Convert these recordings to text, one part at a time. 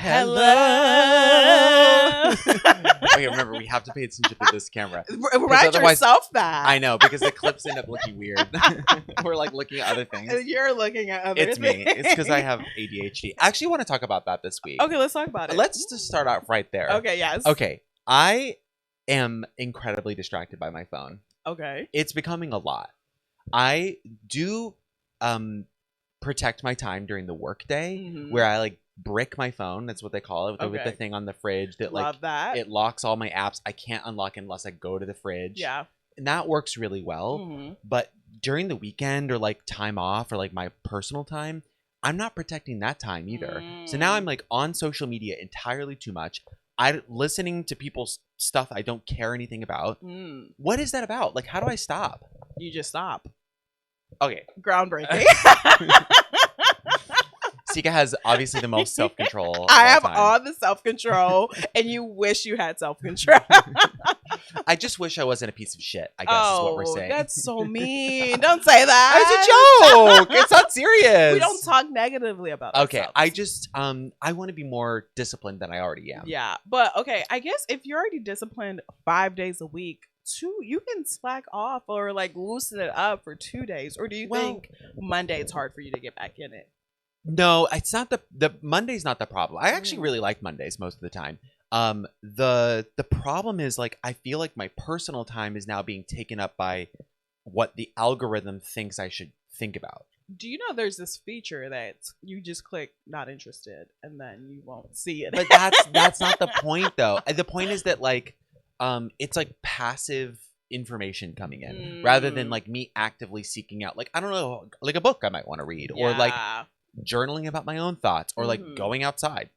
Hello. Okay, remember, we have to pay attention to this camera. Remind yourself that. I know, because the clips end up looking weird. We're like looking at other things. You're looking at other It's things. me. It's because I have ADHD. I actually want to talk about that this week. Okay, let's talk about it. Let's just start off right there. Okay, yes. Okay, I am incredibly distracted by my phone. Okay. It's becoming a lot. I do protect my time during the workday, where I like brick my phone. That's what they call it, with the thing on the fridge that Love that. it locks all my apps. I can't unlock it unless I go to the fridge. Yeah. And that works really well. But during the weekend or like time off or like my personal time, I'm not protecting that time either. So now I'm like on social media entirely too much. I'm listening to people's stuff I don't care anything about. What is that about? Like, how do I stop? You just stop. Okay. Groundbreaking. Sika has obviously the most self-control. I have all the self-control, and you wish you had self-control. I just wish I wasn't a piece of shit, I guess is what we're saying. That's so mean. Don't say that. It's a joke. It's not serious. We don't talk negatively about Okay, ourselves. I just, I want to be more disciplined than I already am. Yeah, but okay, I guess if you're already disciplined 5 days a week, you can slack off or like loosen it up for 2 days. Or do you think Monday it's hard for you to get back in it? No, it's not the Monday's not the problem. I actually really like Mondays most of the time. The problem is like I feel like my personal time is now being taken up by what the algorithm thinks I should think about. Do you know there's this feature that you just click not interested and then you won't see it? But that's not the point though. The point is that like it's like passive information coming in rather than like me actively seeking out like I don't know, like a book I might want to read or like journaling about my own thoughts or like going outside.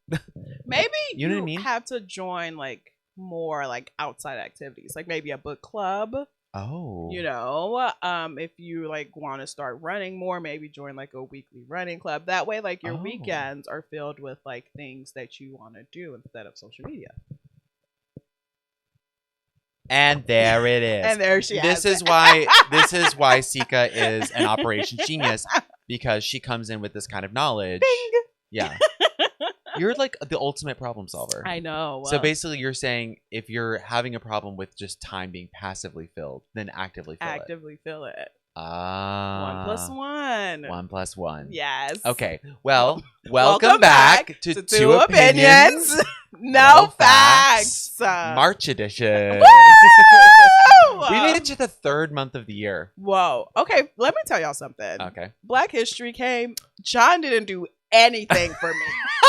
Maybe you know what I mean? Have to join like more like outside activities, like maybe a book club. Oh, you know, if you like want to start running more, maybe join like a weekly running club. That way, like your weekends are filled with like things that you want to do instead of social media. And there it is. And there she is. This is why Sika is an operation genius, because she comes in with this kind of knowledge. Bing! Yeah. You're like the ultimate problem solver. I know. So basically you're saying if you're having a problem with just time being passively filled, then actively fill it. 1 + 1. 1 + 1. Yes. Okay. Well, welcome back to Two Opinions. No facts. March edition. We made it to the 3rd month of the year. Whoa. Okay, let me tell y'all something. Okay. Black History came. John didn't do anything for me.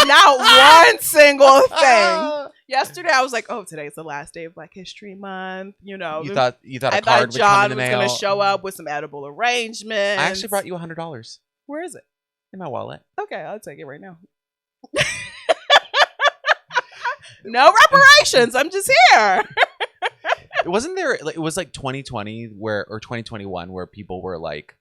Not one single thing. Yesterday I was like, oh, today's the last day of Black History Month. You know. You thought I thought John was going to show up with some edible arrangements. I actually brought you $100. Where is it? In my wallet. Okay, I'll take it right now. No reparations. I'm just here. Wasn't there? It was like 2020 or 2021 where people were like,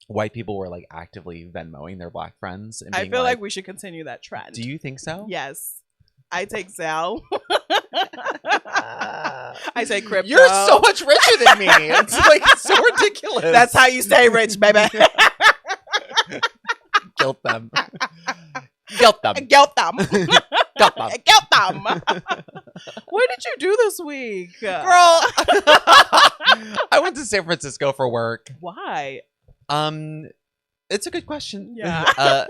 white people were like actively Venmoing their black friends. And I feel like we should continue that trend. Do you think so? Yes. I take Zelle. I take crypto. You're so much richer than me. It's like so ridiculous. That's how you stay rich, baby. Guilt them. Guilt them. Guilt them. Guilt them. Guilt them. What did you do this week? Girl. I went to San Francisco for work. Why? It's a good question. Yeah.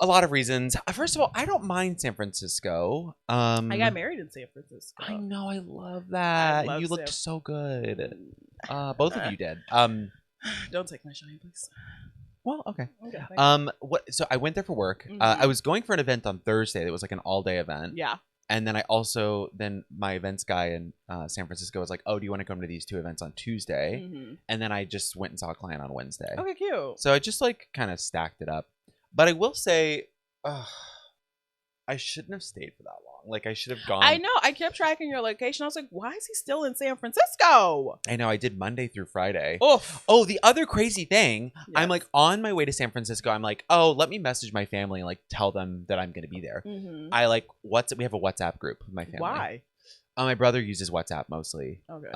A lot of reasons. First of all, I don't mind San Francisco. I got married in San Francisco. I know. I love that. You looked so good. Both of you did. Don't take my shine, please. Well, okay. Okay. So I went there for work. I was going for an event on Thursday. That was like an all-day event. Yeah. And then then my events guy in San Francisco was like, oh, do you want to come to these 2 events on Tuesday? And then I just went and saw a client on Wednesday. Okay, cute. So I just like kind of stacked it up. But I will say, I shouldn't have stayed for that long. Like I should have gone. I know. I kept tracking your location. I was like, why is he still in San Francisco? I know. I did Monday through Friday. Oof. Oh, the other crazy thing, I'm like on my way to San Francisco. I'm like, oh, let me message my family and like tell them that I'm going to be there. I like we have a WhatsApp group with my family. Why? My brother uses WhatsApp mostly. Okay.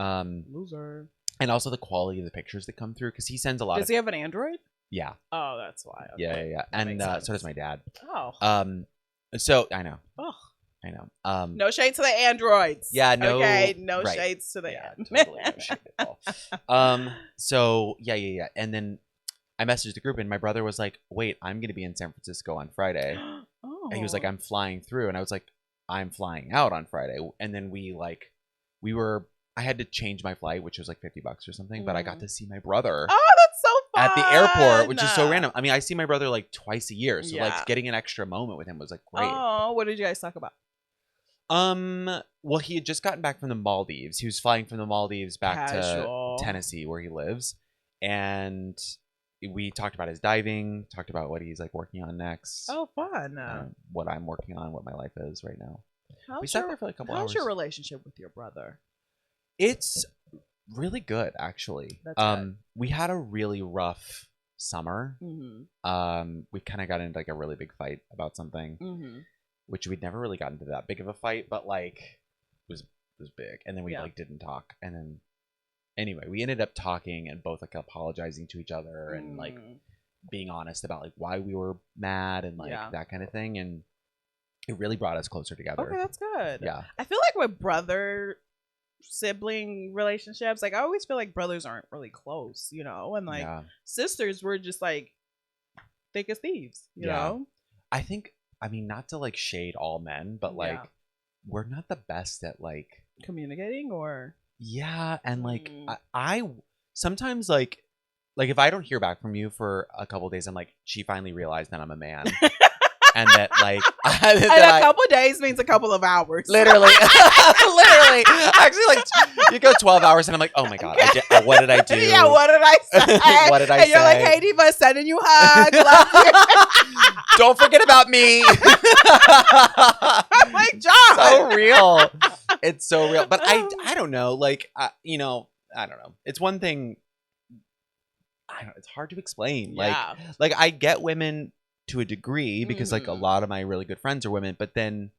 Loser. And also the quality of the pictures that come through because he sends a lot. Does he have an Android? Yeah. Oh, that's why. Okay. Yeah. And so does my dad. Oh. So I know. Oh. I know. No shade to the androids. Yeah, no. Okay, no right. shades to the totally no shade at all. So yeah. And then I messaged the group, and my brother was like, "Wait, I'm gonna be in San Francisco on Friday." Oh. And he was like, "I'm flying through," and I was like, "I'm flying out on Friday." And then I had to change my flight, which was like $50 or something, but I got to see my brother. Oh, that's so fun. At the airport, which is so random. I mean, I see my brother like twice a year, so like getting an extra moment with him was like great. Oh, what did you guys talk about? Well, he had just gotten back from the Maldives. He was flying from the Maldives back Casual. to Tennessee, where he lives, and we talked about his diving, talked about what he's like working on next. Oh, fun. What I'm working on, what my life is right now. We Sat there for like a couple hours. How's your relationship with your brother? It's really good, actually. That's good. We had a really rough summer. Mm-hmm. We kind of got into like a really big fight about something, which we'd never really gotten into that big of a fight, but like it was big. And then we like didn't talk, and then anyway, we ended up talking and both like apologizing to each other and like being honest about like why we were mad and like that kind of thing, and it really brought us closer together. Okay, that's good. Yeah, I feel like with brother sibling relationships, like I always feel like brothers aren't really close, you know, and like sisters were just like thick as thieves, you know. I think, I mean, not to like shade all men, but like we're not the best at like communicating or and like I sometimes like if I don't hear back from you for a couple of days, I'm like, she finally realized that I'm a man. And that like and a couple of days means a couple of hours. Literally. Literally. Actually, like you go 12 hours and I'm like, oh my God, what did I do? Yeah, what did I say? What did I say? And you're like, hey Diva, sending you hugs. Love you. Don't forget about me. I'm like, John. So real. It's so real. But I don't know. Like, you know, I don't know. It's one thing. I don't know. It's hard to explain. Like I get women to a degree because like a lot of my really good friends are women, but then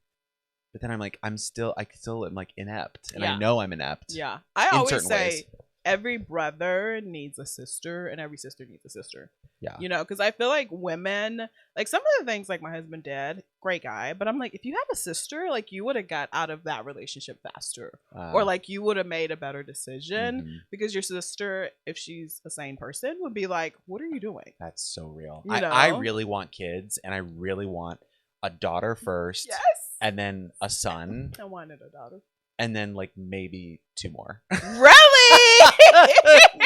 I'm like, I still am like inept, and I know I'm inept. Yeah, I always say every brother needs a sister, and every sister needs a sister. Yeah, you know, because I feel like women, like some of the things like my husband did, great guy, but I'm like, if you had a sister, like you would have got out of that relationship faster, or like you would have made a better decision because your sister, if she's a sane person, would be like, what are you doing? That's so real. You know? I really want kids, and I really want a daughter first. Yes. And then a son. I wanted a daughter. And then like maybe 2 more. Really?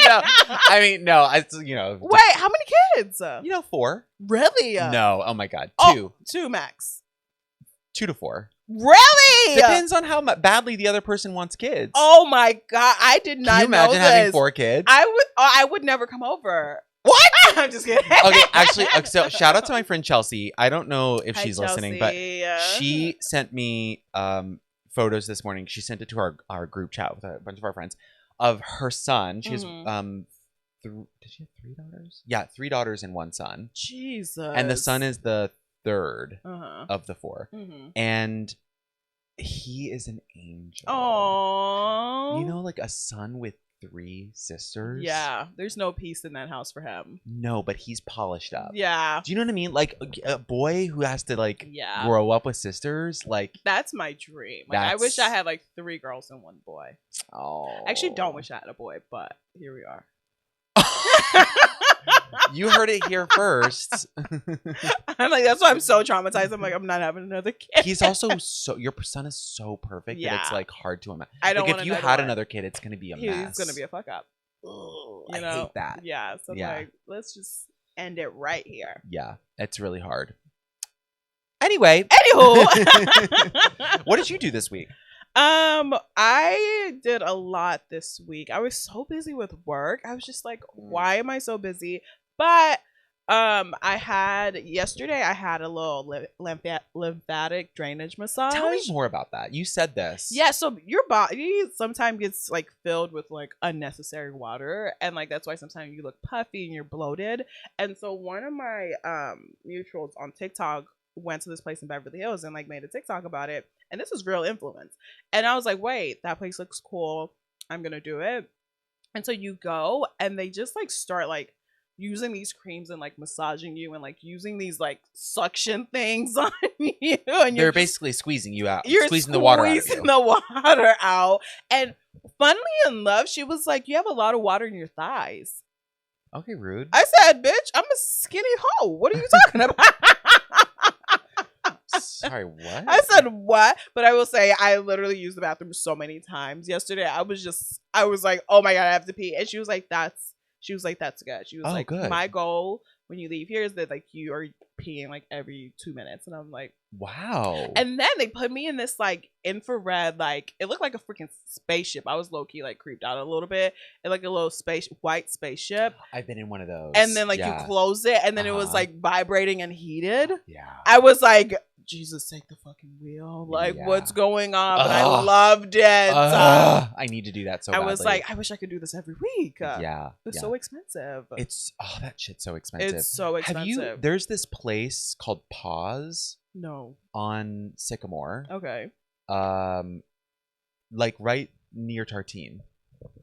No, I mean, no. You know. Wait, how many kids? 4. Really? No. Oh my God. 2. 2 max. 2 to 4. Really? Depends on how badly the other person wants kids. Oh my God, I did not know this. Can you imagine having 4 kids? I would never come over. What? I'm just kidding. Okay, actually, so shout out to my friend Chelsea. I don't know if she's listening, but she sent me photos this morning. She sent it to our group chat with a bunch of our friends of her son. She has did she have 3 daughters? Yeah, 3 daughters and 1 son. Jesus. And the son is the 3rd of the 4, and he is an angel. Oh, you know, like a son with 3 sisters. Yeah, there's no peace in that house for him. No, but he's polished up. Yeah. Do you know what I mean? Like a boy who has to like grow up with sisters. Like that's my dream. Like I wish I had like 3 girls and 1 boy. Oh. I actually don't wish I had a boy, but here we are. You heard it here first. I'm like, that's why I'm so traumatized. I'm like, I'm not having another kid. He's also your son is so perfect that it's like hard to imagine. I don't like if you had another kid, it's gonna be a mess. He's gonna be a fuck up. I hate that. Yeah. So I'm like, let's just end it right here. Yeah, it's really hard. Anyway, anywho, what did you do this week? I did a lot this week. I was so busy with work. I was just like, why am I so busy? But yesterday I had a little lymphatic drainage massage. Tell me more about that. You said this. Yeah, so your body sometimes gets like filled with like unnecessary water, and like that's why sometimes you look puffy and you're bloated. And so one of my mutuals on TikTok went to this place in Beverly Hills and like made a TikTok about it, and this was real influence. And I was like, wait, that place looks cool, I'm gonna do it. And so you go and they just like start like using these creams and like massaging you and like using these like suction things on you, and they're basically squeezing you out. You're squeezing the water out of you. The water out. And funnily enough, she was like, "You have a lot of water in your thighs." Okay, rude. I said, "Bitch, I'm a skinny hoe. What are you talking about?" Sorry, what? I said what? But I will say I literally used the bathroom so many times yesterday. I was like, oh my God, I have to pee. And she was like, that's good. She was good. My goal when you leave here is that like you are peeing like every 2 minutes. And I'm like, wow. And then they put me in this like infrared, like it looked like a freaking spaceship. I was low key like creeped out a little bit. It like a little white spaceship. I've been in one of those. And then like you close it and then it was like vibrating and heated. Yeah. I was like, Jesus, take the fucking wheel. Like, what's going on? But I loved it. I need to do that so badly. I was like, I wish I could do this every week. It's so expensive. That shit's so expensive. It's so expensive. There's this place called Pause. No. On Sycamore. Okay. Like right near Tartine.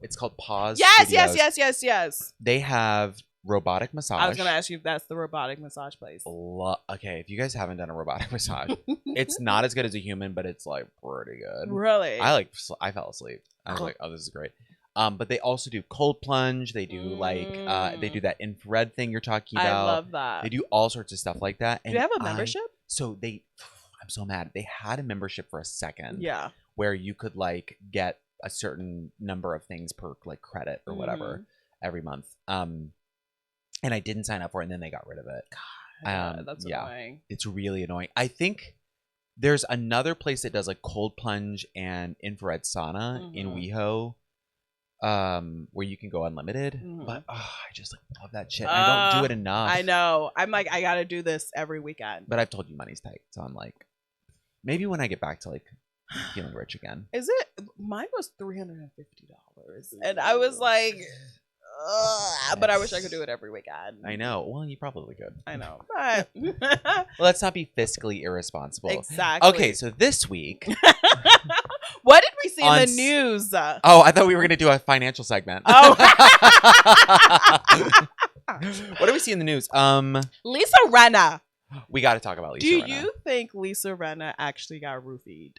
It's called Pause Studios. Yes. They have robotic massage. I was gonna ask you if that's the robotic massage place. Okay, if you guys haven't done a robotic massage, it's not as good as a human, but it's like pretty good. Really? I fell asleep. I was like, oh, this is great. But they also do cold plunge. They do they do that infrared thing you're talking about. I love that. They do all sorts of stuff like that. Do they have a membership? I'm so mad. They had a membership for a second. Yeah. Where you could like get a certain number of things per like credit or whatever every month. And I didn't sign up for it, and then they got rid of it. God, that's annoying. It's really annoying. I think there's another place that does like cold plunge and infrared sauna in WeHo, where you can go unlimited. But I just like love that shit. I don't do it enough. I know. I'm like, I gotta do this every weekend. But I've told you money's tight, so I'm like, maybe when I get back to like feeling rich again. Is it? Mine was $350, and I was like. But I wish I could do it every weekend. I know. Well, you probably could. I know. But well, let's not be fiscally irresponsible. Exactly. Okay, so this week... What did we see in the news? Oh, I thought we were going to do a financial segment. Oh. What do we see in the news? Lisa Rinna. We got to talk about Lisa Rinna. Do you think Lisa Rinna actually got roofied?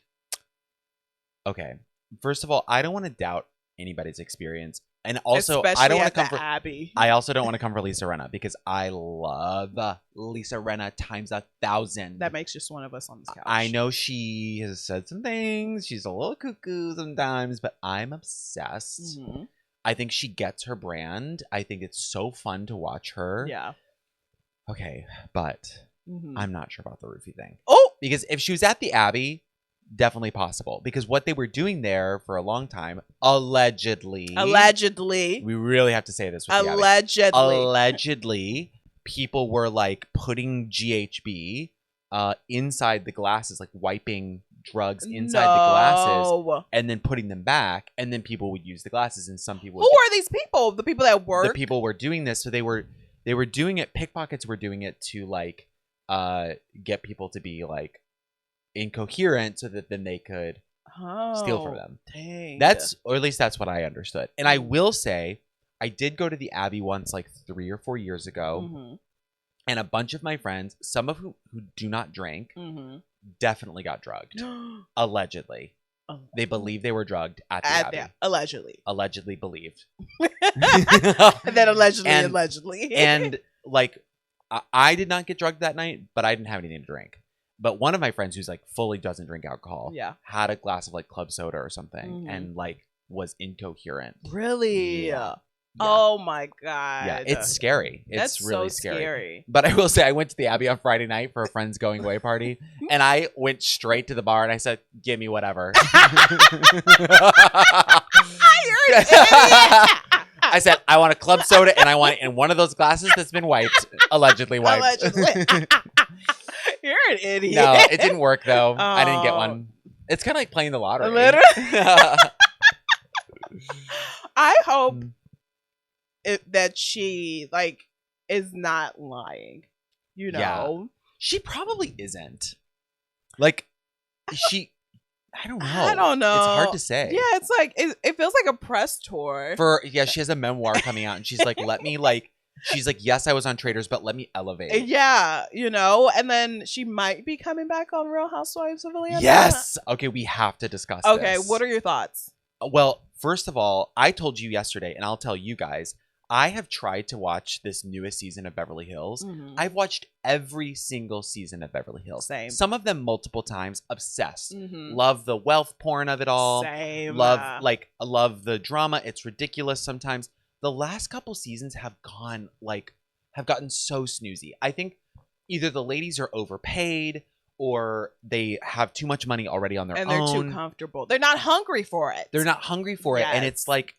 Okay. First of all, I don't want to doubt anybody's experience. And also, especially I don't want to come for Abbey. I also don't want to come for Lisa Rinna because I love Lisa Rinna times 1,000. That makes just one of us on this couch. I know she has said some things. She's a little cuckoo sometimes, but I'm obsessed. I think she gets her brand. I think it's so fun to watch her. Yeah. Okay, but I'm not sure about the roofie thing. Oh! Because if she was at the Abbey... Definitely possible because what they were doing there for a long time, allegedly, we really have to say this with allegedly, people were like putting GHB inside the glasses, like wiping drugs inside the glasses and then putting them back, and then people would use the glasses, and some people. Who are these people? The people that work. The people were doing this, so they were doing it. Pickpockets were doing it to like get people to be like. Incoherent so that then they could steal from them. Dang. Or at least that's what I understood. And I will say, I did go to the Abbey once like 3 or 4 years ago, and a bunch of my friends, some of who do not drink, definitely got drugged. Allegedly. They believe they were drugged at the Abbey. Allegedly believed. And then allegedly. And like, I did not get drugged that night, but I didn't have anything to drink. But one of my friends who's like fully doesn't drink alcohol had a glass of like club soda or something and like was incoherent. Really? Yeah. Oh my God. Yeah, it's scary. That's really so scary. But I will say I went to the Abbey on Friday night for a friend's going away party and I went straight to the bar and I said, give me whatever. You're an idiot. I said, I want a club soda and I want it in one of those glasses that's been wiped, allegedly wiped. You're an idiot. No, it didn't work though. I didn't get one. It's kind of like playing the lottery. Literally. I hope that she like is not lying. You know, yeah. She probably isn't. Like I don't know. It's hard to say. Yeah, it's like it feels like a press tour. She has a memoir coming out, and she's like, "Let me like She's like, yes, I was on Traitors, but let me elevate. Yeah, you know, and then she might be coming back on Real Housewives of Atlanta. Yes. Okay, we have to discuss this. Okay, what are your thoughts? Well, first of all, I told you yesterday, and I'll tell you guys, I have tried to watch this newest season of Beverly Hills. Mm-hmm. I've watched every single season of Beverly Hills. Same. Some of them multiple times. Obsessed. Mm-hmm. Love the wealth porn of it all. Same. Love the drama. It's ridiculous sometimes. The last couple seasons have gotten so snoozy. I think either the ladies are overpaid or they have too much money already on their own. And they're too comfortable. They're not hungry for it. They're not hungry for it. And it's like,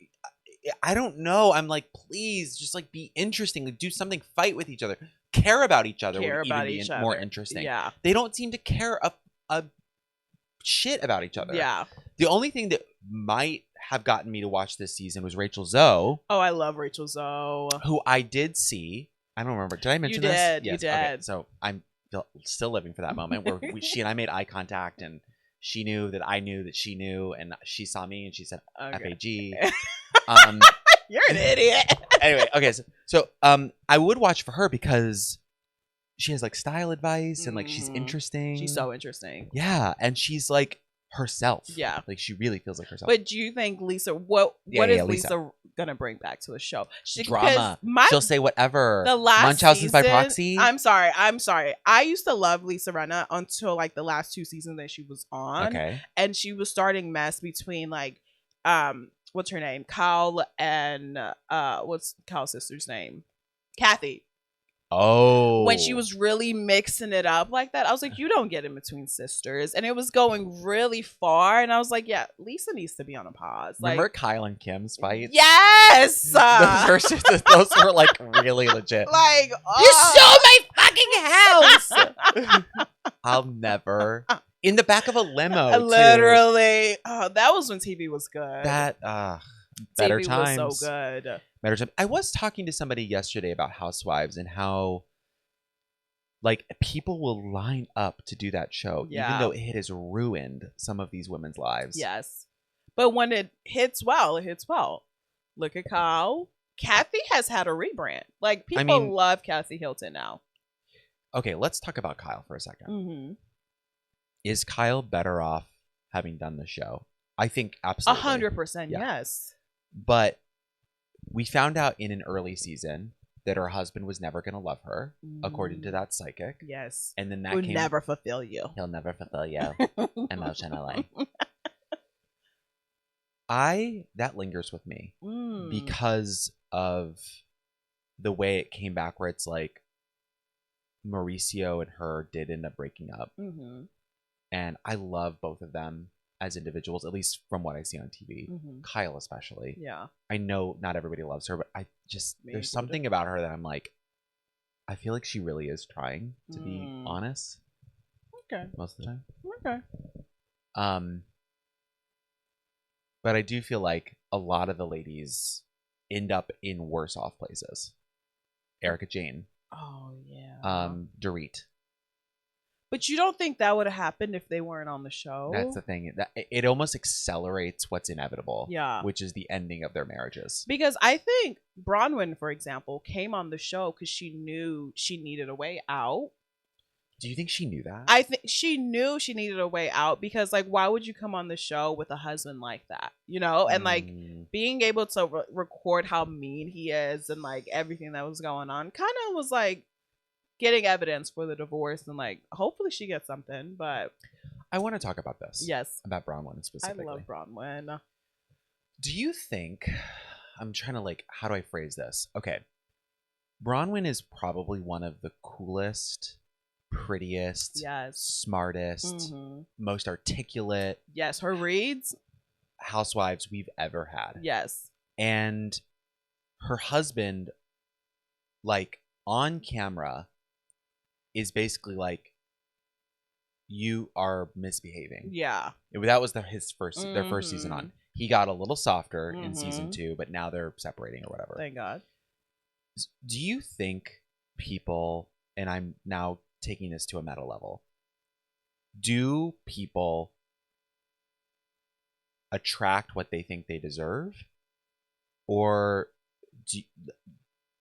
I don't know. I'm like, please, just like be interesting. Like, do something. Fight with each other. Care about each other. Would even be more interesting. Yeah. They don't seem to care a shit about each other. Yeah. The only thing that might have gotten me to watch this season was Rachel Zoe. Oh, I love Rachel Zoe. Who I did see. I don't remember. Did I mention this? Yes, you did. Okay, so I'm still living for that moment where she and I made eye contact and she knew that I knew that she knew and she saw me and she said FAG. You're an idiot. Anyway, okay, so I would watch for her because she has like style advice and like she's interesting. She's so interesting. Yeah, and she's like herself. Yeah, like she really feels like herself. But do you think Lisa? What is Lisa gonna bring back to the show? Drama. She'll say whatever. The last Munchausen's by proxy. I'm sorry. I used to love Lisa Rinna until like the last 2 seasons that she was on. Okay. And she was starting mess between like what's her name? Kyle and what's Kyle's sister's name? Kathy. Oh. When she was really mixing it up like that, I was like, you don't get in between sisters. And it was going really far. And I was like, yeah, Lisa needs to be on a pause. Remember like, Kyle and Kim's fight? Yes! Those were like really legit. Like, you stole my fucking house! I'll never. In the back of a limo, literally. Oh, that was when TV was good. That, better TV times. was so good. Better time. I was talking to somebody yesterday about Housewives and how like people will line up to do that show, even though it has ruined some of these women's lives. Yes. But when it hits well, it hits well. Look at Kyle. Kathy has had a rebrand. Like people love Kathy Hilton now. Okay, let's talk about Kyle for a second. Mm-hmm. Is Kyle better off having done the show? I think absolutely. 100% yes. But we found out in an early season that her husband was never going to love her, according to that psychic. Yes. And then that He'll never fulfill you. He'll never fulfill you emotionally. That lingers with me because of the way it came back where it's like Mauricio and her did end up breaking up. Mm-hmm. And I love both of them as individuals, at least from what I see on TV. Mm-hmm. Kyle especially. Yeah. I know not everybody loves her, but there's something about her that I'm like, I feel like she really is trying to be honest. Okay. Most of the time. Okay. But I do feel like a lot of the ladies end up in worse off places. Erica Jane. Oh yeah. Dorit. But you don't think that would have happened if they weren't on the show? That's the thing. It almost accelerates what's inevitable. Yeah. Which is the ending of their marriages. Because I think Bronwyn, for example, came on the show because she knew she needed a way out. Do you think she knew that? I think she knew she needed a way out because, like, why would you come on the show with a husband like that? You know? And, like, being able to record how mean he is and, like, everything that was going on kind of was, like, getting evidence for the divorce and like hopefully she gets something. But I want to talk about this. Yes. About Bronwyn specifically. I love Bronwyn. Do you think, I'm trying to like, how do I phrase this? Okay. Bronwyn is probably one of the coolest, prettiest, smartest, most articulate. Yes, her reads. Housewives we've ever had. Yes. And her husband, like on camera, is basically like, you are misbehaving. Yeah. That was their first season on. He got a little softer in season 2, but now they're separating or whatever. Thank God. Do you think people, and I'm now taking this to a meta level, do people attract what they think they deserve? Or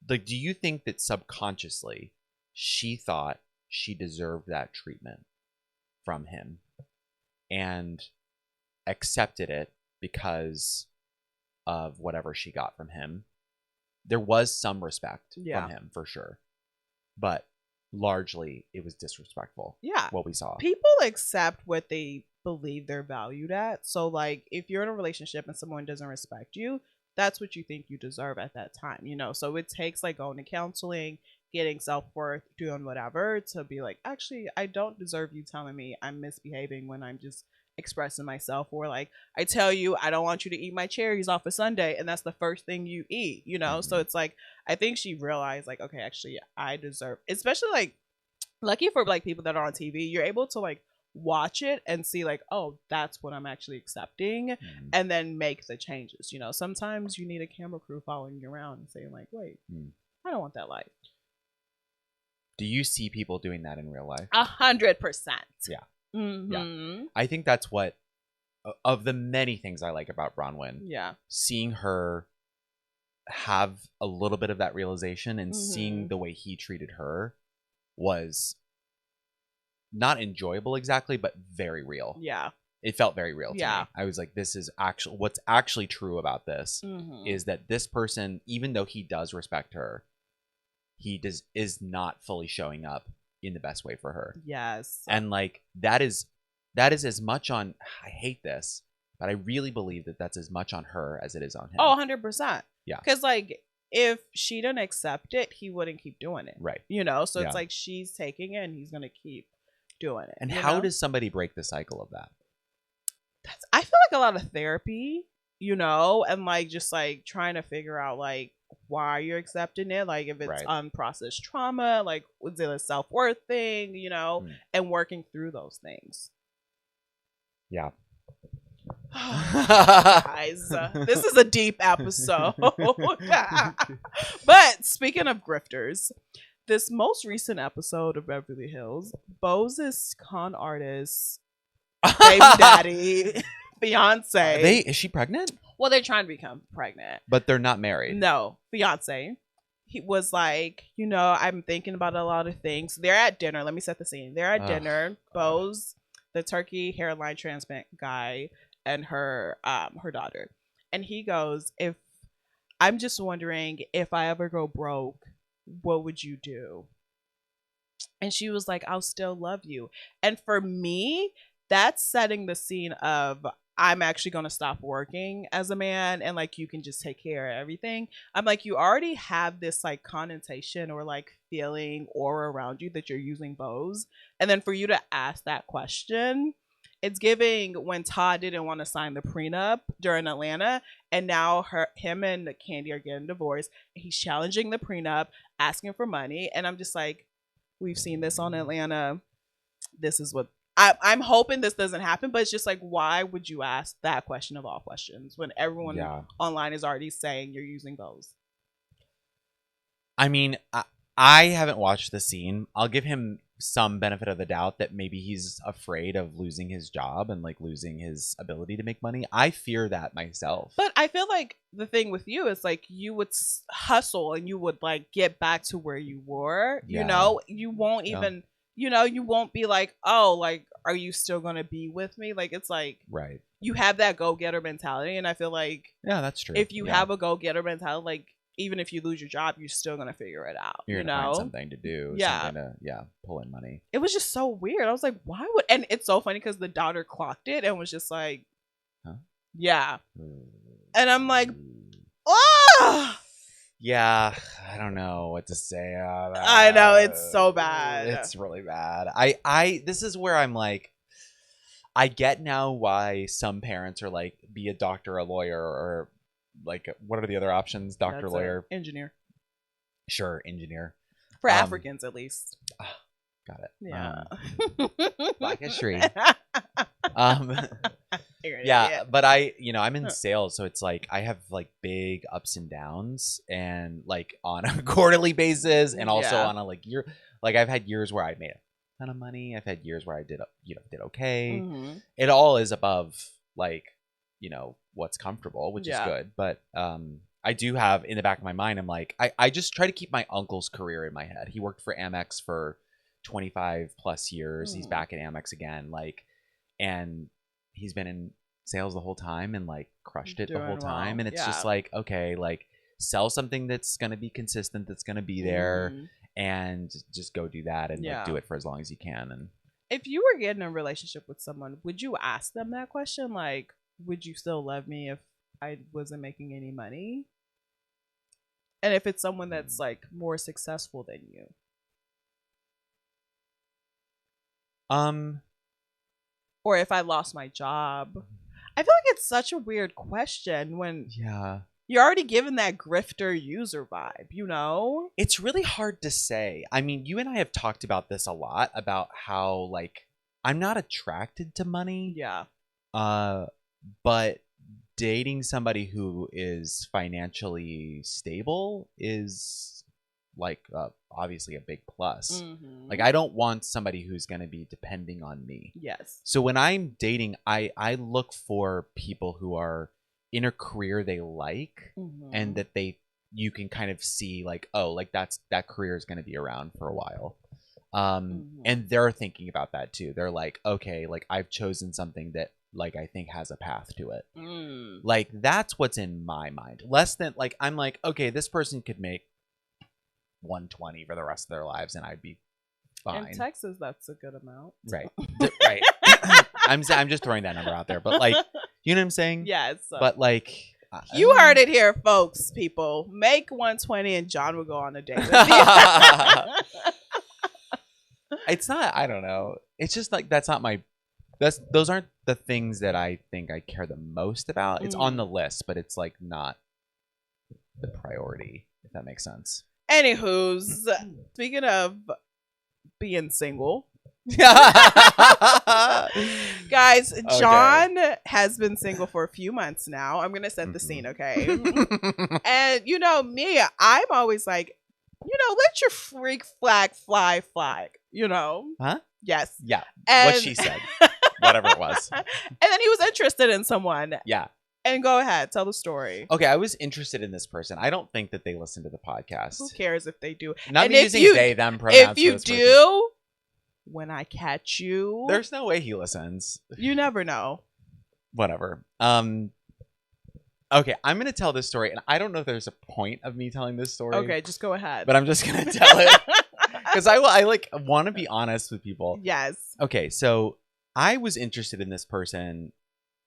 like, do you think that subconsciously she thought she deserved that treatment from him and accepted it because of whatever she got from him? There was some respect from him for sure, but largely it was disrespectful. Yeah, what we saw. People accept what they believe they're valued at. So like, if you're in a relationship and someone doesn't respect you, that's what you think you deserve at that time, you know? So it takes like going to counseling, getting self-worth, doing whatever to be like, actually, I don't deserve you telling me I'm misbehaving when I'm just expressing myself. Or like, I tell you I don't want you to eat my cherries off a Sunday and that's the first thing you eat, you know? So it's like, I think she realized like, okay, actually I deserve, especially like, lucky for like people that are on TV, you're able to like watch it and see like, oh, that's what I'm actually accepting, and then make the changes. You know, sometimes you need a camera crew following you around and saying like, wait, I don't want that life. Do you see people doing that in real life? 100%. Yeah. Yeah. I think that's what, of the many things I like about Bronwyn, seeing her have a little bit of that realization and seeing the way he treated her was not enjoyable exactly, but very real. Yeah. It felt very real to me. I was like, this is actually, what's actually true about this is that this person, even though he does respect her, is not fully showing up in the best way for her. Yes. And like, that is as much on, I hate this, but I really believe that that's as much on her as it is on him. Oh, 100%. Yeah. Because like, if she didn't accept it, he wouldn't keep doing it. Right. You know, so it's like, she's taking it and he's going to keep doing it. And how does somebody break the cycle of that? I feel like a lot of therapy, you know, and like just like trying to figure out like why you're accepting it, like if it's unprocessed trauma, like was it a self-worth thing, you know, and working through those things. Yeah. Guys, this is a deep episode. But speaking of grifters, this most recent episode of Beverly Hills, Beau's con artist, baby daddy, fiance. Is she pregnant? Well, they're trying to become pregnant, but they're not married. No, fiance. He was like, you know, I'm thinking about a lot of things. They're at dinner. Let me set the scene. They're at dinner. Beau's the turkey hairline transplant guy and her daughter, and he goes, "If I'm just wondering if I ever go broke, what would you do?" And she was like, "I'll still love you." And for me, that's setting the scene of, I'm actually going to stop working as a man and like you can just take care of everything. I'm like, you already have this like connotation or like feeling aura around you that you're using Beau's, and then for you to ask that question, it's giving when Todd didn't want to sign the prenup during Atlanta, and now him and Candy are getting divorced. He's challenging the prenup, asking for money, and I'm just like, we've seen this on Atlanta. This is what I'm hoping this doesn't happen, but it's just like, why would you ask that question of all questions when everyone online is already saying you're using those? I mean, I haven't watched the scene. I'll give him some benefit of the doubt that maybe he's afraid of losing his job and like losing his ability to make money. I fear that myself. But I feel like the thing with you is like you would hustle and you would like get back to where you were. You know, you won't even, you know, you won't be like, oh, like, are you still going to be with me? Like, it's like, you have that go-getter mentality. And I feel like, that's true. If you have a go-getter mentality, like, even if you lose your job, you're still going to figure it out. You're going to find something to do. Something to, pull in money. It was just so weird. I was like, why would, and it's so funny because the daughter clocked it and was just like, yeah. And I'm like, oh! Yeah, I don't know what to say. I know, it's so bad. It's really bad. This is where I'm like, I get now why some parents are like, be a doctor, a lawyer, or like, what are the other options? Doctor, lawyer, engineer. Sure, engineer. For Africans, at least. Got it. Yeah. Black history. Yeah, but I'm in sales, so it's like I have like big ups and downs, and like on a quarterly basis, and also on a like year. Like I've had years where I made a ton of money. I've had years where I did okay. It all is above like what's comfortable, which is good. But I do have in the back of my mind, I'm like, I just try to keep my uncle's career in my head. He worked for Amex for 25 plus years. He's back at Amex again, like, and he's been in sales the whole time and like crushed it the whole time. And it's just like, okay, like sell something that's going to be consistent, that's going to be there, and just go do that and like, do it for as long as you can. And if you were getting a relationship with someone, would you ask them that question? Like, would you still love me if I wasn't making any money? And if it's someone that's like more successful than you? Or if I lost my job? I feel like it's such a weird question when you're already given that grifter user vibe, you know? It's really hard to say. I mean, you and I have talked about this a lot, about how like I'm not attracted to money. Yeah. But dating somebody who is financially stable is like obviously a big plus. Like I don't want somebody who's going to be depending on me. Yes. So when I'm dating, I look for people who are in a career they like, and that you can kind of see like, oh, like that career is going to be around for a while. And they're thinking about that too. They're like, okay, like I've chosen something that like I think has a path to it. Like that's what's in my mind. Less than like, I'm like, okay, this person could make 120 for the rest of their lives and I'd be fine. In Texas, that's a good amount. Right. Right. I'm just throwing that number out there, but like, you know what I'm saying? Yes. But like, you heard it here, folks. People, make 120 and John will go on a date with you. It's not, I don't know. It's just like, those aren't the things that I think I care the most about. It's on the list, but it's like not the priority, if that makes sense. Anywho's, speaking of being single, guys, John has been single for a few months now. I'm gonna set the scene, okay? And you know me, I'm always like, you know, let your freak flag fly, you know? Huh? Yes. Yeah. And what she said. Whatever it was. And then he was interested in someone. Yeah. And go ahead, tell the story. Okay, I was interested in this person. I don't think that they listen to the podcast. Who cares if they do? Not me using they, them pronouns. If you do, when I catch you, there's no way he listens. You never know. Whatever. Okay, I'm gonna tell this story, and I don't know if there's a point of me telling this story. Okay, just go ahead. But I'm just gonna tell it because I like want to be honest with people. Yes. Okay, so I was interested in this person.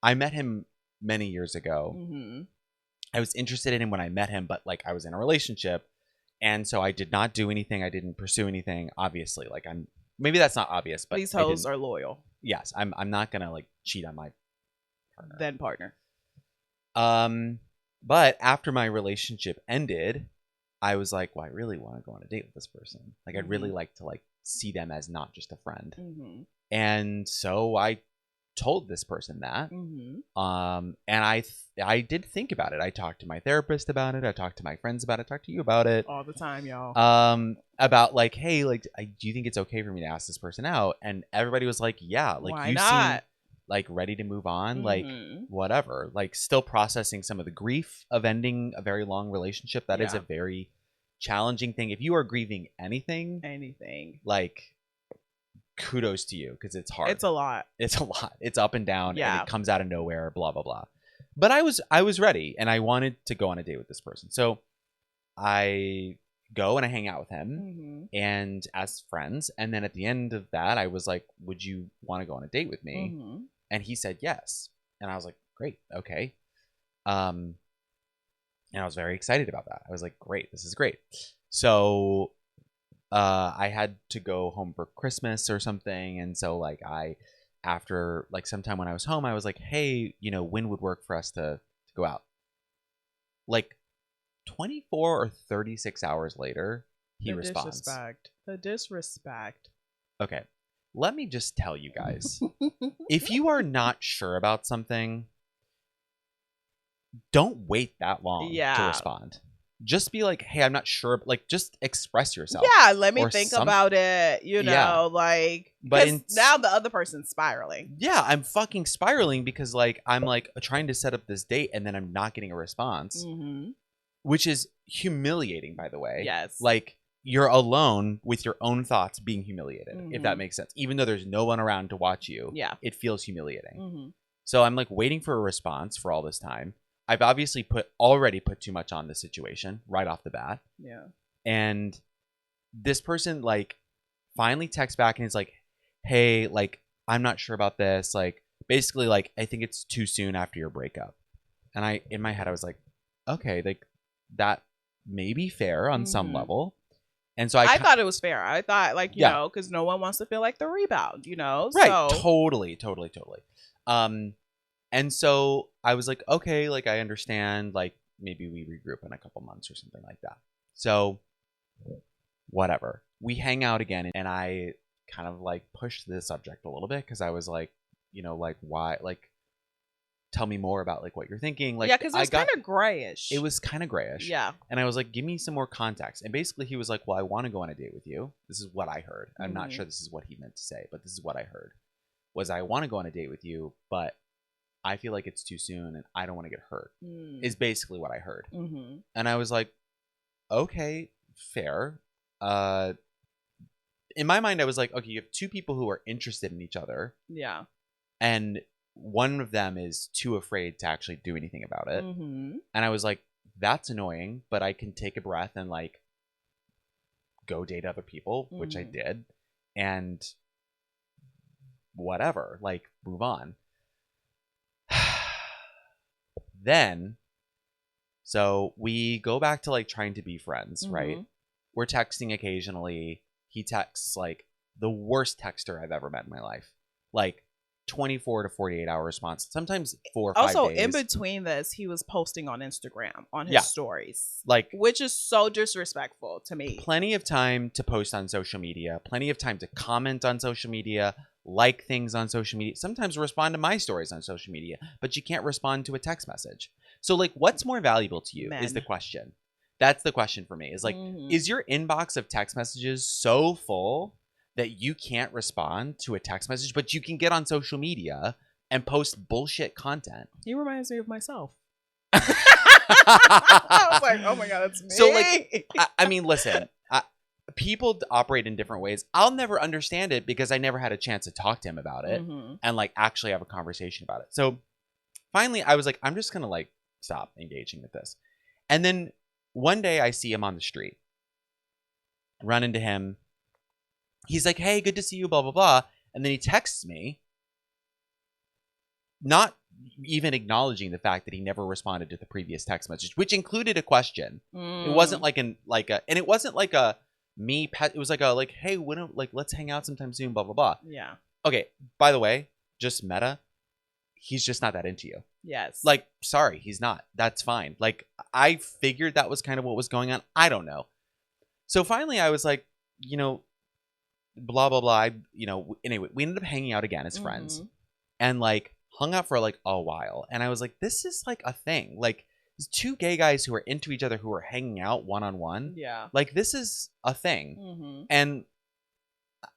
I met him many years ago. I was interested in him when I met him, but like I was in a relationship, and so I did not do anything. I didn't pursue anything. Obviously, like maybe that's not obvious, but these hoes are loyal. Yes, I'm not gonna like cheat on my partner. But after my relationship ended, I was like, well, I really want to go on a date with this person. Like, I'd really like to like see them as not just a friend. And so I told this person that. And I did think about it. I talked to my therapist about it. I talked to my friends about it. I talked to you about it all the time, y'all. About like, hey, like, do you think it's okay for me to ask this person out? And everybody was like, yeah, like why you not? seem like ready to move on, like whatever, like still processing some of the grief of ending a very long relationship. That is a very challenging thing. If you are grieving anything, like kudos to you, because it's hard. It's a lot. It's up and down, and it comes out of nowhere, blah blah blah. But I was ready, and I wanted to go on a date with this person. So I go and I hang out with him and as friends, and then at the end of that I was like, would you want to go on a date with me? And he said yes, and I was like, great, okay. And I was very excited about that. I was like, great, this is great. So I had to go home for Christmas or something, and so like after like sometime when I was home, I was like, hey, you know, when would work for us to go out? Like 24 or 36 hours later, he responds. The disrespect. Okay, let me just tell you guys, if you are not sure about something, don't wait that long to respond. Just be like, hey, I'm not sure. Like, just express yourself. Yeah, let me think about it. You know, like, but now the other person's spiraling. Yeah, I'm fucking spiraling because like I'm like trying to set up this date and then I'm not getting a response. which is humiliating, by the way. Yes. Like, you're alone with your own thoughts being humiliated, if that makes sense. Even though there's no one around to watch you, it feels humiliating. So I'm like waiting for a response for all this time. I've obviously already put too much on the situation right off the bat. Yeah. And this person like finally texts back and is like, hey, like, I'm not sure about this. Like, basically, like, I think it's too soon after your breakup. And in my head, I was like, okay, like, that may be fair on some level. And so I thought it was fair. I thought, like, you know, because no one wants to feel like the rebound, you know? Right. So. Totally. And so I was like, okay, like, I understand. Like, maybe we regroup in a couple months or something like that. So whatever. We hang out again, and I kind of like pushed the subject a little bit because I was like, you know, like, why, like, tell me more about like what you're thinking. Like, yeah, because it was kind of grayish. It was kind of grayish. Yeah. And I was like, give me some more context. And basically he was like, well, I want to go on a date with you. This is what I heard. I'm not sure this is what he meant to say, but this is what I heard. Was I want to go on a date with you, but I feel like it's too soon and I don't want to get hurt. Is basically what I heard. And I was like, okay, fair. In my mind, I was like, okay, you have two people who are interested in each other. Yeah. And one of them is too afraid to actually do anything about it. And I was like, that's annoying, but I can take a breath and like go date other people, which I did. And whatever, like, move on. Then, so we go back to like trying to be friends, right? We're texting occasionally. He texts like the worst texter I've ever met in my life. Like 24 to 48 hour response, sometimes 4 or 5 days. Also, in between this, he was posting on Instagram on his stories, like, which is so disrespectful to me. Plenty of time to post on social media, plenty of time to comment on social media, like things on social media, sometimes respond to my stories on social media, but you can't respond to a text message. So like, what's more valuable to you is the question. That's the question for me, is like, is your inbox of text messages so full that you can't respond to a text message, but you can get on social media and post bullshit content? He reminds me of myself. I was like, oh my God, that's me. So like, I mean, listen, people operate in different ways. I'll never understand it because I never had a chance to talk to him about it and like actually have a conversation about it. So finally I was like, I'm just going to like stop engaging with this. And then one day I see him on the street, run into him. He's like, hey, good to see you, blah, blah, blah. And then he texts me, not even acknowledging the fact that he never responded to the previous text message, which included a question. It wasn't like and it wasn't like a me pet. It was like a, like, hey, let's hang out sometime soon, blah, blah, blah. Yeah. Okay. By the way, just meta. He's just not that into you. Yes. Like, sorry, he's not. That's fine. Like, I figured that was kind of what was going on. I don't know. So finally I was like, you know, blah, blah, blah. Anyway, we ended up hanging out again as friends and like hung out for like a while. And I was like, this is like a thing. Like, there's two gay guys who are into each other who are hanging out one-on-one. Yeah. Like, this is a thing. And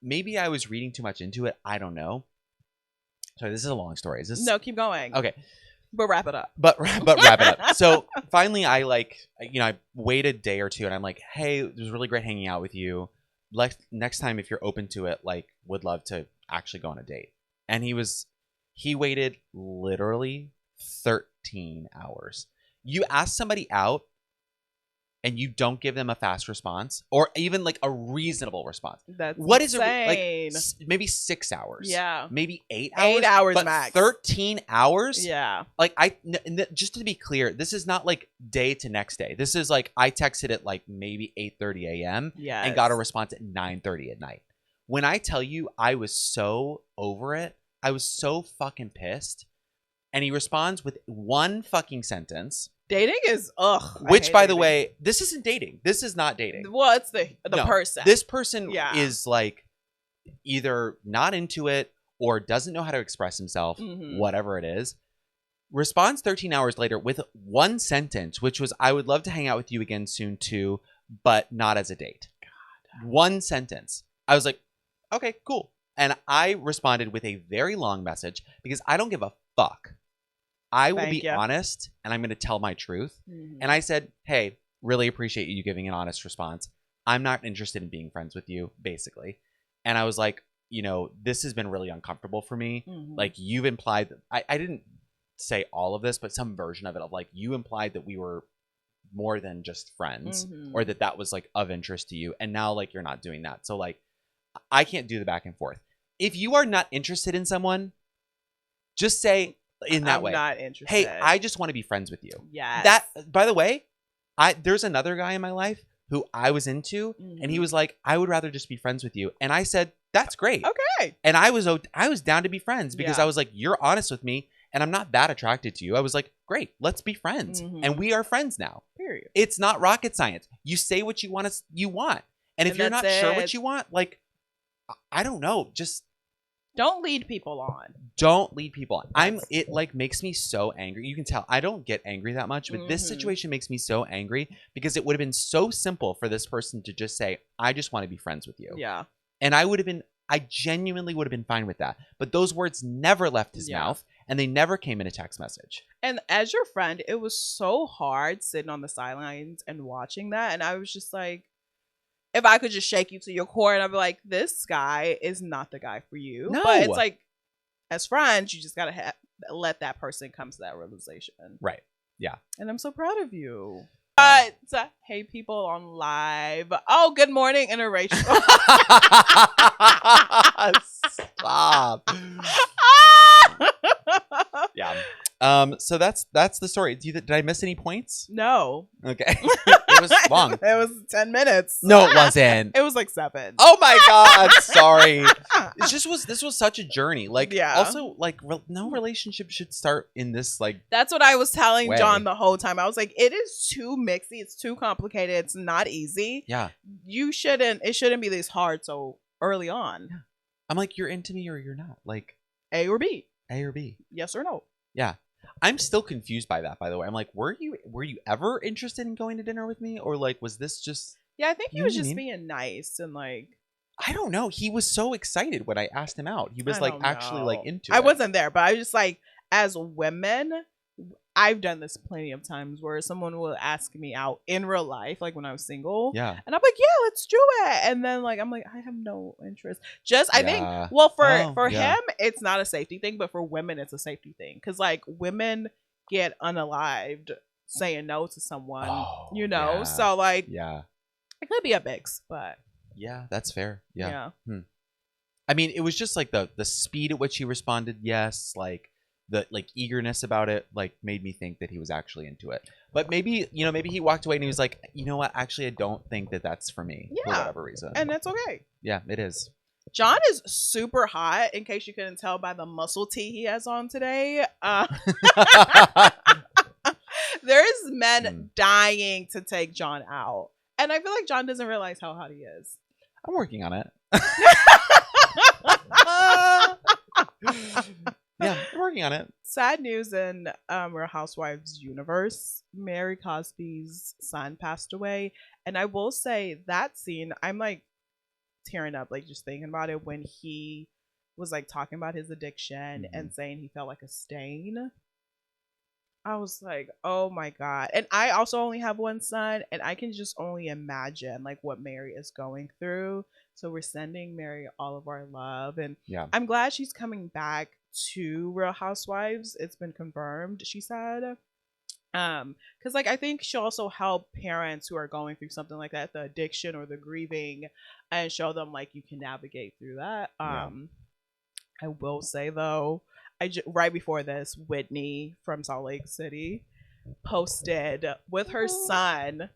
maybe I was reading too much into it. I don't know. Sorry, this is a long story. Is this? No, keep going. Okay. But wrap it up. But wrap it up. So finally I like, I waited a day or two and I'm like, hey, it was really great hanging out with you. Next time, if you're open to it, like, would love to actually go on a date. And he waited literally 13 hours. You ask somebody out and you don't give them a fast response or even like a reasonable response. That's what insane. Is it like? Maybe 6 hours. Yeah. Maybe 8 hours. 8 hours but max. 13 hours. Yeah. Like, just to be clear, this is not like day to next day. This is like, I texted at like maybe 8:30 a.m. and got a response at 9:30 at night. When I tell you I was so over it, I was so fucking pissed. And he responds with one fucking sentence. Dating is which, by the way, this isn't dating. This is not dating. Well, it's the person. This person is like either not into it or doesn't know how to express himself, whatever it is. Responds 13 hours later with one sentence, which was, I would love to hang out with you again soon too, but not as a date. God. One sentence. I was like, okay, cool. And I responded with a very long message because I don't give a fuck I will be honest, and I'm going to tell my truth. Mm-hmm. And I said, hey, really appreciate you giving an honest response. I'm not interested in being friends with you, basically. And I was like, you know, this has been really uncomfortable for me. Mm-hmm. Like, you've implied, I didn't say all of this, but some version of it of like, you implied that we were more than just friends, or that was like of interest to you. And now like, you're not doing that. So like, I can't do the back and forth. If you are not interested in someone, just say in that way, not interested. Hey, I just want to be friends with you. Yes. That, by the way, there's another guy in my life who I was into, and he was like, I would rather just be friends with you. And I said, that's great. Okay. And I was down to be friends because I was like, you're honest with me, and I'm not that attracted to you. I was like, great, let's be friends. And we are friends now. Period. It's not rocket science. You say what you want. And if you're not sure what you want, like, I don't know, just don't lead people on. Don't lead people on. It like makes me so angry. You can tell I don't get angry that much, but this situation makes me so angry because it would have been so simple for this person to just say, I just want to be friends with you. Yeah. And I genuinely would have been fine with that. But those words never left his mouth, and they never came in a text message. And as your friend, it was so hard sitting on the sidelines and watching that. And I was just like, if I could just shake you to your core and I'd be like, this guy is not the guy for you. No. But it's like, as friends, you just got to let that person come to that realization. Right. Yeah. And I'm so proud of you. But, hey, people on live. Oh, good morning, interracial. Stop. Yeah. So that's the story. Did I miss any points? No. Okay. It was long. It was 10 minutes. No, it wasn't. It was like 7. Oh my God. Sorry. This was such a journey. Like, also, like, no relationship should start in this, like, that's what I was telling John the whole time. I was like, it is too mixy. It's too complicated. It's not easy. Yeah. It shouldn't be this hard so early on. I'm like, you're into me or you're not. Like, A or B. A or B. Yes or no. Yeah. I'm still confused by that, by the way. I'm like, were you ever interested in going to dinner with me? Or like, was this just... Yeah, I think he was just being nice and like... I don't know. He was so excited when I asked him out. He was like actually like into it. I wasn't there, but I was just like, as women, I've done this plenty of times where someone will ask me out in real life, like when I was single. Yeah. And I'm like, yeah, let's do it. And then like, I'm like, I have no interest. I think, well, for him, it's not a safety thing, but for women, it's a safety thing. Cause like women get unalived saying no to someone, So like, it could be a mix, but. Yeah, that's fair. Yeah. I mean, it was just like the speed at which he responded. Yes. Like, the like eagerness about it like made me think that he was actually into it. But maybe he walked away and he was like, you know what, actually I don't think that that's for me for whatever reason. And that's okay. Yeah, it is. John is super hot, in case you couldn't tell by the muscle tee he has on today. There's men dying to take John out, and I feel like John doesn't realize how hot he is. I'm working on it. Yeah, I'm working on it. Sad news in Real Housewives universe. Mary Cosby's son passed away. And I will say that scene, I'm like tearing up, like just thinking about it, when he was like talking about his addiction and saying he felt like a stain. I was like, oh my God. And I also only have one son, and I can just only imagine like what Mary is going through. So we're sending Mary all of our love. And I'm glad she's coming back to Real Housewives. It's been confirmed, she said. Because like I think she'll also help parents who are going through something like that, the addiction or the grieving, and show them like you can navigate through that. I will say though, right before this, Whitney from Salt Lake City posted with her son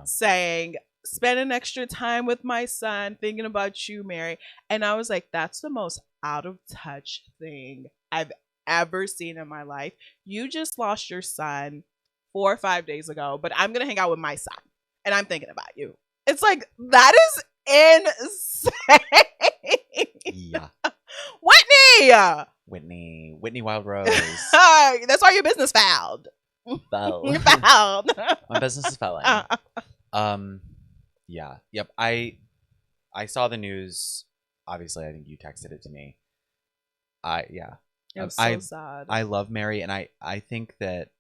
saying, spending extra time with my son, thinking about you, Mary. And I was like, that's the most out of touch thing I've ever seen in my life. You just lost your son 4 or 5 days ago, but I'm gonna hang out with my son and I'm thinking about you. It's like, that is insane. Yeah. Whitney Wild Rose. That's why your business failed. Failed. My business is failing. Yeah. Yep. I saw the news. Obviously, I think you texted it to me. It's so sad. I love Mary, and I think that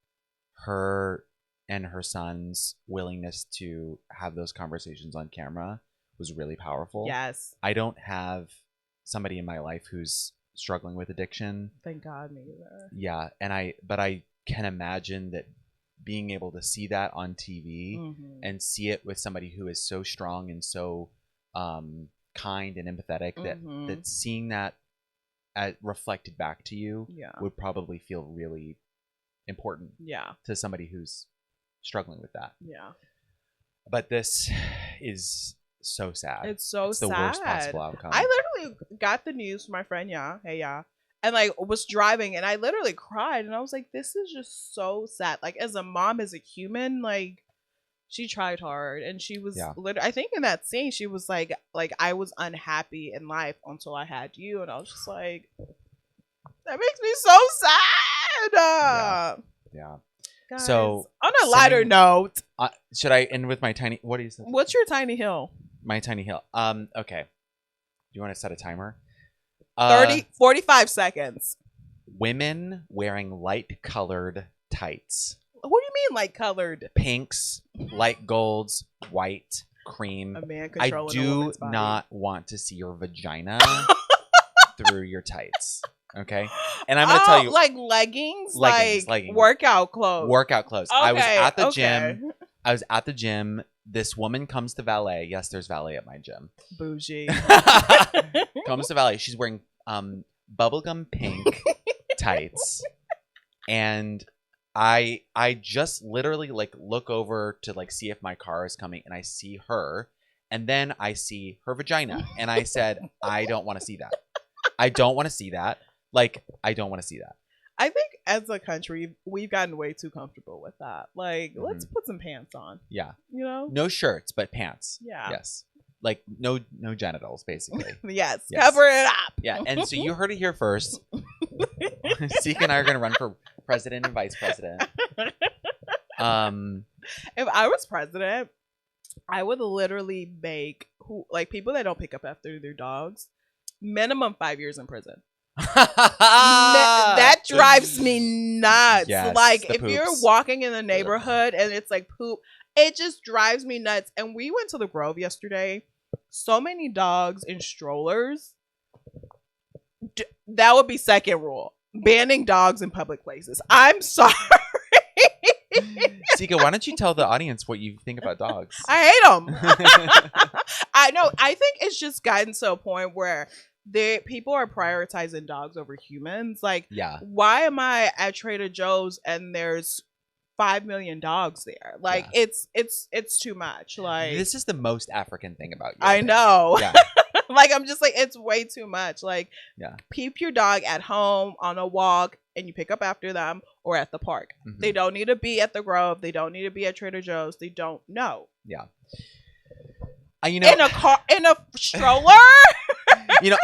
her and her son's willingness to have those conversations on camera was really powerful. Yes. I don't have somebody in my life who's struggling with addiction. Thank God, me either. Yeah, but I can imagine that being able to see that on TV and see it with somebody who is so strong and so kind and empathetic, that seeing that reflected back to you would probably feel really important to somebody who's struggling with that. Yeah. But this is so sad. It's so sad. The worst possible outcome. I literally got the news from my friend, and like was driving, and I literally cried, and I was like, this is just so sad. Like, as a mom, as a human, like, she tried hard, and she was I think in that scene she was like I was unhappy in life until I had you, and I was just like, that makes me so sad. Yeah. Guys, so on a lighter note, should I end with my tiny? What do you say? What's your tiny hill? My tiny hill. Okay. Do you want to set a timer? 45 seconds. Women wearing light colored tights. What do you mean light colored? Pinks, light golds, white, cream. A man I controlling do a woman's body. not want to see your vagina through your tights. Okay, and I'm gonna tell you, like leggings, leggings. workout clothes. Workout clothes. Okay, I was at the gym. I was at the gym. This woman comes to valet. Yes, there's valet at my gym. Bougie. Comes to valet. She's wearing bubblegum pink tights, and I just literally like look over to like see if my car is coming, and I see her, and then I see her vagina, and I said, I don't want to see that. I don't want to see that. Like, I don't want to see that. I think as a country, we've gotten way too comfortable with that. Like, let's put some pants on. Yeah. You know? No shirts, but pants. Yeah. Yes. Like, no genitals, basically. Yes. Cover it up. Yeah. And so you heard it here first. Sika and I are going to run for president and vice president. If I was president, I would literally make people that don't pick up after their dogs minimum 5 years in prison. That drives me nuts. Yes, like, if you're walking in the neighborhood and it's like poop, it just drives me nuts. And we went to the Grove yesterday. So many dogs in strollers. That would be second rule. Banning dogs in public places. I'm sorry. Sika, why don't you tell the audience what you think about dogs? I hate them. I know. I think it's just gotten to a point where people are prioritizing dogs over humans. Like, why am I at Trader Joe's and there's 5 million dogs there? Like, it's too much. Like, this is the most African thing about you. I know. Yeah. Like, I'm just like, it's way too much. Like, keep your dog at home on a walk, and you pick up after them, or at the park. They don't need to be at the Grove. They don't need to be at Trader Joe's. They don't know. Yeah. In a stroller.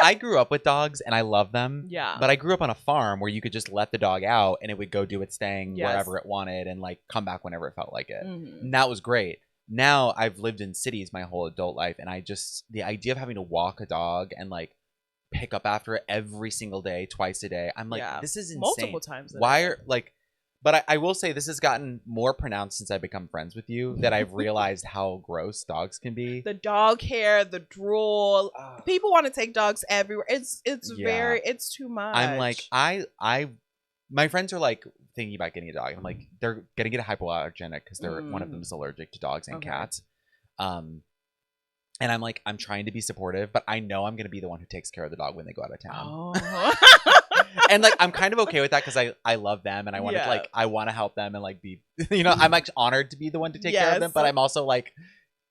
I grew up with dogs and I love them. Yeah. But I grew up on a farm where you could just let the dog out and it would go do its thing wherever it wanted and like come back whenever it felt like it. And that was great. Now I've lived in cities my whole adult life, and the idea of having to walk a dog and like pick up after it every single day, twice a day, I'm like, this is insane. Multiple times. Why are like? But I will say this has gotten more pronounced since I've become friends with you, that I've realized how gross dogs can be. The dog hair, the drool. People want to take dogs everywhere. It's too much. I'm like, my friends are like thinking about getting a dog. I'm like, they're gonna get a hypoallergenic because one of them is allergic to dogs and cats. And I'm like, I'm trying to be supportive, but I know I'm gonna be the one who takes care of the dog when they go out of town. Oh. And like, I'm kind of okay with that because I love them and I want to I want to help them and like be, I'm like honored to be the one to take care of them, but I'm also like,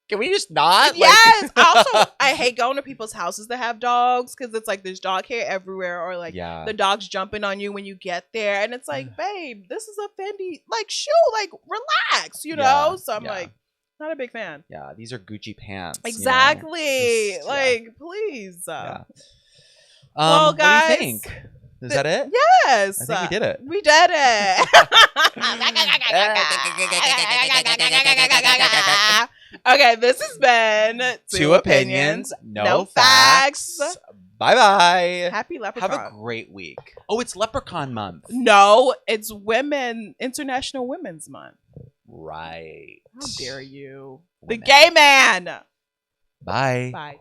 can we just not? Yes. I hate going to people's houses that have dogs because it's like there's dog hair everywhere, or like the dog's jumping on you when you get there, and it's like, babe, this is a Fendi like shoe, like relax, So I'm like, not a big fan. Yeah, these are Gucci pants. Exactly. Like, please. Well, guys, what do you think? Is that it? Yes. I think we did it. We did it. Okay, this has been Two Opinions, No Facts. Bye-bye. Happy Leprechaun. Have a great week. Oh, it's Leprechaun Month. No, it's International Women's Month. Right. How dare you? Women. The gay man. Bye. Bye.